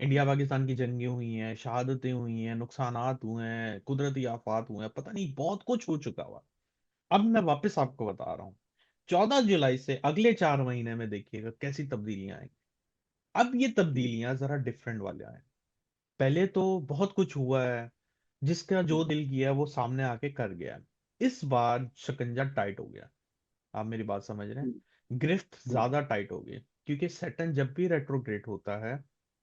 India Pakistan की जंगें हुई हैं, शहादतें हुई हैं, नुकसानात हुए हैं, कुदरती आफात हुए हैं, पता नहीं बहुत कुछ हो चुका हुआ। अब मैं वापस आपको बता रहा हूँ, 14 जुलाई से अगले 4 महीने में देखिएगा कैसी तब्दीलियां आएंगी। अब ये तब्दीलियां जरा डिफरेंट वाले आए। पहले तो बहुत कुछ हुआ है, जिसका जो दिल किया वो सामने आके कर गया। इस बार शिकंजा टाइट हो गया। आप मेरी बात समझ रहे हैं, गिरफ्त ज्यादा टाइट हो गई। क्योंकि सैटर्न जब भी रेट्रोग्रेड होता है,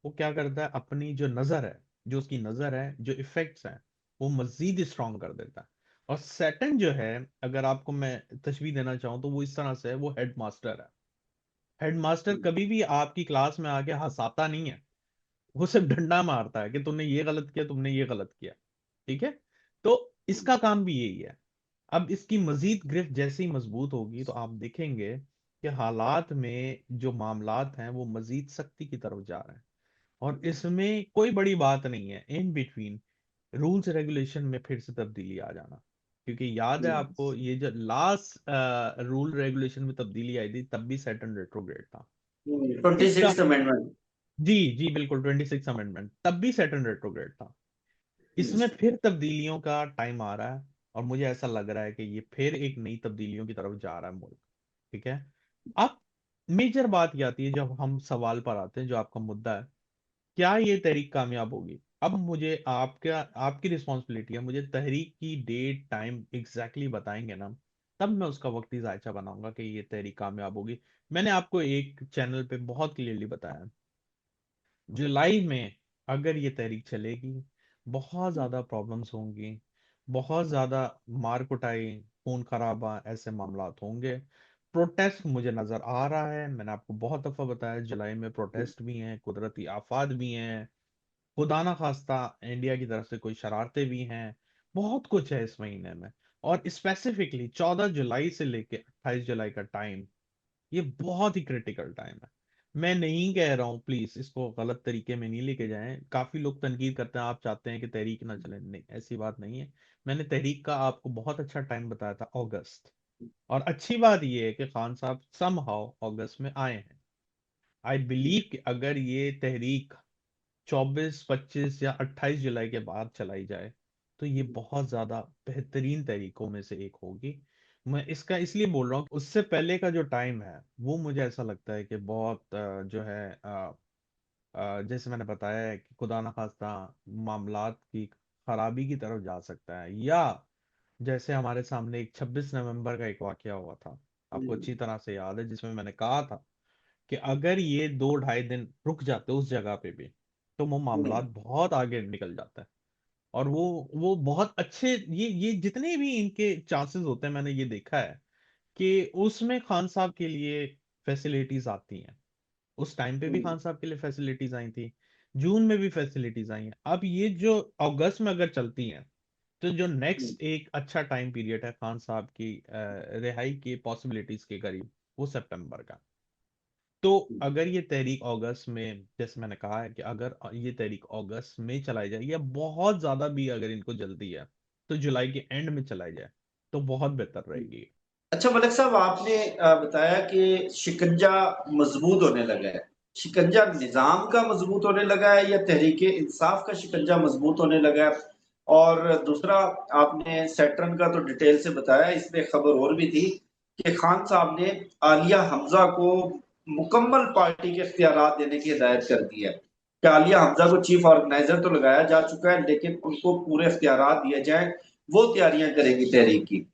वो क्या करता है, अपनी जो नजर है, जो उसकी नजर है, जो इफेक्ट्स हैं, वो मजीद स्ट्रांग कर देता है। और सैटर्न जो है, अगर आपको मैं तशबीह देना चाहूँ तो वो इस तरह से है, वो हेड मास्टर है। हेड मास्टर कभी भी आपकी क्लास में आके हंसाता नहीं है, वो सिर्फ डंडा मारता है कि तुमने ये गलत किया, तुमने ये गलत किया। ठीक है, तो इसका काम भी यही है। अब इसकी मजीद गिरफ्त जैसे ही मजबूत होगी तो आप देखेंगे कि हालात में जो मामलात हैं वो मजीद सख्ती की तरफ जा रहे हैं। और इसमें कोई बड़ी बात नहीं है, इन बिटवीन रूल्स रेगुलेशन में फिर से तब्दीली आ जाना। क्योंकि याद है आपको, ये जो लास्ट रूल रेगुलेशन में तब्दीली आई थी, तब भी सैटर्न रेट्रोग्रेड था। ट्वेंटी इसका, सिक्स अमेंडमेंट। जी जी बिल्कुल, 26 अमेंडमेंट, तब भी सैटर्न रेट्रोग्रेड था। इसमें फिर तब्दीलियों का टाइम आ रहा है, और मुझे ऐसा लग रहा है कि ये फिर एक नई तब्दीलियों की तरफ जा रहा है मुल्क। ठीक है, अब मेजर बात ये आती है, जब हम सवाल पर आते हैं, जो आपका मुद्दा है, क्या ये तहरीक कामयाब होगी। अब मुझे आपका, आपकी रिस्पॉन्सिबिलिटी है, मुझे तहरीक की डेट टाइम एग्जैक्टली बताएंगे ना, तब मैं उसका वक्ती जायजा बनाऊंगा कि ये तहरीक कामयाब होगी। मैंने आपको एक चैनल पे बहुत क्लियरली बताया, जुलाई में अगर ये तहरीक चलेगी, बहुत ज्यादा प्रॉब्लम्स होंगी, बहुत ज्यादा मार कुटाई, खून खराबा, ऐसे मामलात होंगे। प्रोटेस्ट मुझे नजर आ रहा है, मैंने आपको बहुत दफा बताया, जुलाई में प्रोटेस्ट भी हैं, कुदरती आफात भी हैं, खुदा ना खास्ता इंडिया की तरफ से कोई शरारतें भी हैं, बहुत कुछ है इस महीने में। और स्पेसिफिकली 14 जुलाई से लेके 28 जुलाई का टाइम, ये बहुत ही क्रिटिकल टाइम है। मैं नहीं कह रहा हूँ, प्लीज इसको गलत तरीके में नहीं लेके जाएं, काफी लोग तनकीद करते हैं, आप चाहते हैं कि तहरीक ना चले, नहीं ऐसी बात नहीं है। मैंने तहरीक का आपको बहुत अच्छा टाइम बताया था, अगस्त। और अच्छी बात यह है कि खान साहब समहाउ अगस्त में आए हैं। आई बिलीव कि अगर ये तहरीक 24, 25 या 28 जुलाई के बाद चलाई जाए, तो ये बहुत ज्यादा बेहतरीन तरीकों में से एक होगी। मैं इसका इसलिए बोल रहा हूँ, उससे पहले का जो टाइम है वो मुझे ऐसा लगता है कि बहुत जो है जैसे मैंने बताया है कि खुदा न खास्ता मामलात की खराबी की तरफ जा सकता है। या जैसे हमारे सामने एक 26 नवंबर का एक वाकया हुआ था, आपको अच्छी तरह से याद है, जिसमें मैंने कहा था कि अगर ये 2 ढाई दिन रुक जाते उस जगह पे भी, तो वो मामला बहुत आगे निकल जाता है। और वो बहुत अच्छे, ये जितने भी इनके चांसेस होते हैं, मैंने ये देखा है कि उसमें खान साहब के लिए फैसिलिटीज आती हैं। उस टाइम पे भी खान साहब के लिए फैसिलिटीज आई थी, जून में भी फैसिलिटीज आई हैं। अब ये जो अगस्त में अगर चलती हैं, तो जो नेक्स्ट एक अच्छा टाइम पीरियड है खान साहब की रिहाई के पॉसिबिलिटीज के करीब, वो सितंबर का। तो अगर ये तहरीक अगस्त में, जैसे मैंने कहा है कि अगर ये तहरीक अगस्त में चलाई जाए, या बहुत ज्यादा भी अगर इनको जल्दी है तो जुलाई के एंड में चलाई जाए, तो बहुत बेहतर रहेगी। अच्छा मलिक साहब, आपने बताया कि शिकंजा मजबूत होने लगा है। शिकंजा निजाम का मजबूत होने लगा है या तहरीक इंसाफ का शिकंजा मजबूत होने लगा है? और दूसरा, आपने सैटर्न का तो डिटेल से बताया, इसमें खबर और भी थी कि खान साहब ने आलिया हमजा को मुकम्मल पार्टी के इख्तियारात देने की हिदायत कर दी है कि आलिया हमजा को चीफ ऑर्गेनाइजर तो लगाया जा चुका है, लेकिन उनको पूरे इख्तियारात दिए जाए, वो तैयारियां करेगी तहरीक की।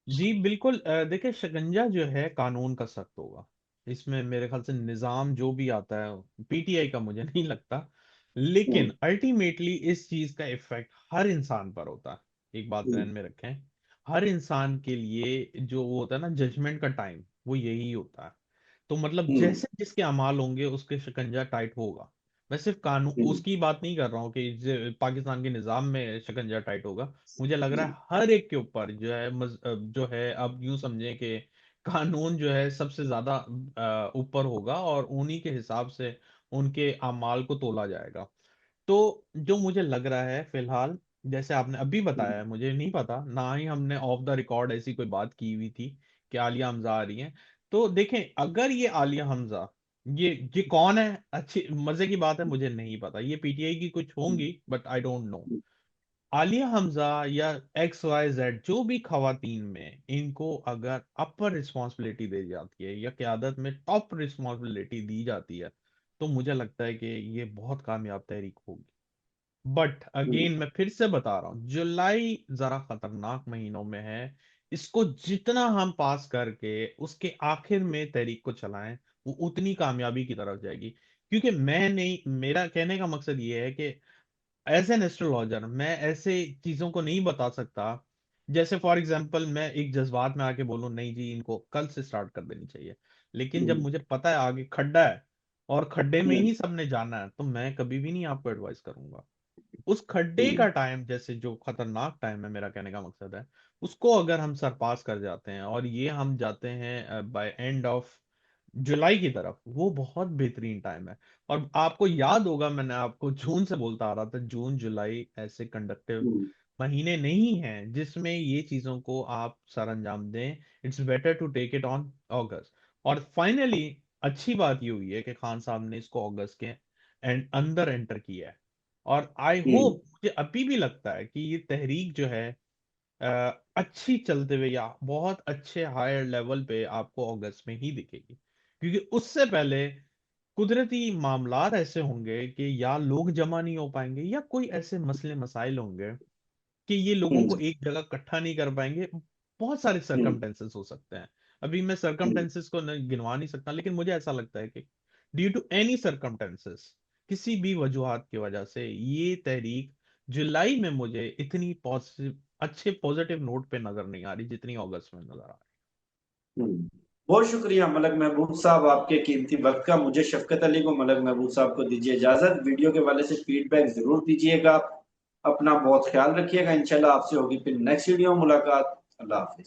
जी बिल्कुल, देखिए शिकंजा जो है कानून का सख्त होगा। इसमें मेरे ख्याल से निजाम जो भी आता है, पीटीआई का मुझे नहीं लगता। लेकिन अल्टीमेटली इस चीज का इफेक्ट हर इंसान पर होता है। एक बात ध्यान में रखें, हर इंसान के लिए जो वो होता है ना जजमेंट का टाइम, वो यही होता है। तो मतलब हम्म। जैसे जिसके अमाल होंगे उसके शिकंजा टाइट होगा। मैं सिर्फ कानून हम्म। उसकी बात नहीं कर रहा हूँ कि पाकिस्तान के निजाम में शिकंजा टाइट होगा। मुझे लग रहा है हर एक के ऊपर जो है जो है, अब यूं समझे कि कानून जो है सबसे ज्यादा ऊपर होगा, और उन्हीं के हिसाब से उनके अमाल को तोला जाएगा। तो जो मुझे लग रहा है फिलहाल, जैसे आपने अभी बताया है, मुझे नहीं पता, ना ही हमने ऑफ द रिकॉर्ड ऐसी कोई बात की हुई थी कि आलिया हमजा आ रही हैं। तो देखें, अगर ये आलिया हमजा ये कौन है, अच्छी मजे की बात है, मुझे नहीं पता, ये पीटीआई की कुछ होंगी but I don't know. Alia Hamza या XYZ जो भी खवातीन में, इनको अगर अपर रिस्पॉन्सिबिलिटी दी जाती है या क़यादत में टॉप रिस्पॉन्सिबिलिटी दी जाती है, तो मुझे लगता है कि ये बहुत कामयाब तहरीक होगी। बट अगेन मैं फिर से बता रहा हूँ, जुलाई जरा खतरनाक महीनों में है। इसको जितना हम पास करके उसके आखिर में तहरीक को चलाएं, वो उतनी कामयाबी की तरफ जाएगी। क्योंकि मैं नहीं, मेरा कहने का मकसद ये है कि एज एन एस्ट्रोलॉजर मैं ऐसे चीजों को नहीं बता सकता। जैसे फॉर एग्जांपल मैं एक जज्बात में आके बोलूं नहीं जी इनको कल से स्टार्ट कर देनी चाहिए, लेकिन जब मुझे पता है आगे खड्डा है और खड्डे में ही सबने जाना है, तो मैं कभी भी नहीं आपको एडवाइस करूंगा। उस खड्डे का टाइम, जैसे जो खतरनाक टाइम है, मेरा कहने का मकसद है, उसको अगर हम सरपास कर जाते हैं और ये हम जाते हैं बाय एंड ऑफ जुलाई की तरफ, वो बहुत बेहतरीन टाइम है। और आपको याद होगा मैंने आपको जून से बोलता आ रहा था, जून जुलाई ऐसे कंडक्टिव महीने नहीं हैं जिसमें ये चीजों को आप सर अंजाम दें। It's better to take it on August. और फाइनली अच्छी बात ये हुई है कि खान साहब ने इसको अगस्त के अंदर एंटर किया है। और आई होप, मुझे अभी भी लगता है कि ये तहरीक जो है अच्छी चलते हुए या बहुत अच्छे हायर लेवल पे आपको अगस्त में ही दिखेगी। क्योंकि उससे पहले कुदरती मामलात ऐसे होंगे कि या लोग जमा नहीं हो पाएंगे या कोई ऐसे मसले मसाइल होंगे कि ये लोगों को एक जगह इकट्ठा नहीं कर पाएंगे। बहुत सारे सरकमटेंसेस हो सकते हैं। अभी मैं सरकमटेंसेस को गिनवा नहीं सकता, लेकिन मुझे ऐसा लगता है कि ड्यू टू एनी सरकमटेंसेस, किसी भी वजूहात की वजह से, ये तहरीक जुलाई में मुझे इतनी पॉजिटिव, अच्छे पॉजिटिव नोट पे नजर नहीं आ रही जितनी अगस्त में नजर आ रही। बहुत शुक्रिया मलक महबूब साहब आपके कीमती वक्त का। मुझे शफकत अली को, मलक महबूब साहब को दीजिए इजाजत। वीडियो के वाले से फीडबैक जरूर दीजिएगा। अपना बहुत ख्याल रखिएगा। इंशाल्लाह आपसे होगी फिर नेक्स्ट वीडियो मुलाकात। अल्लाह हाफिज।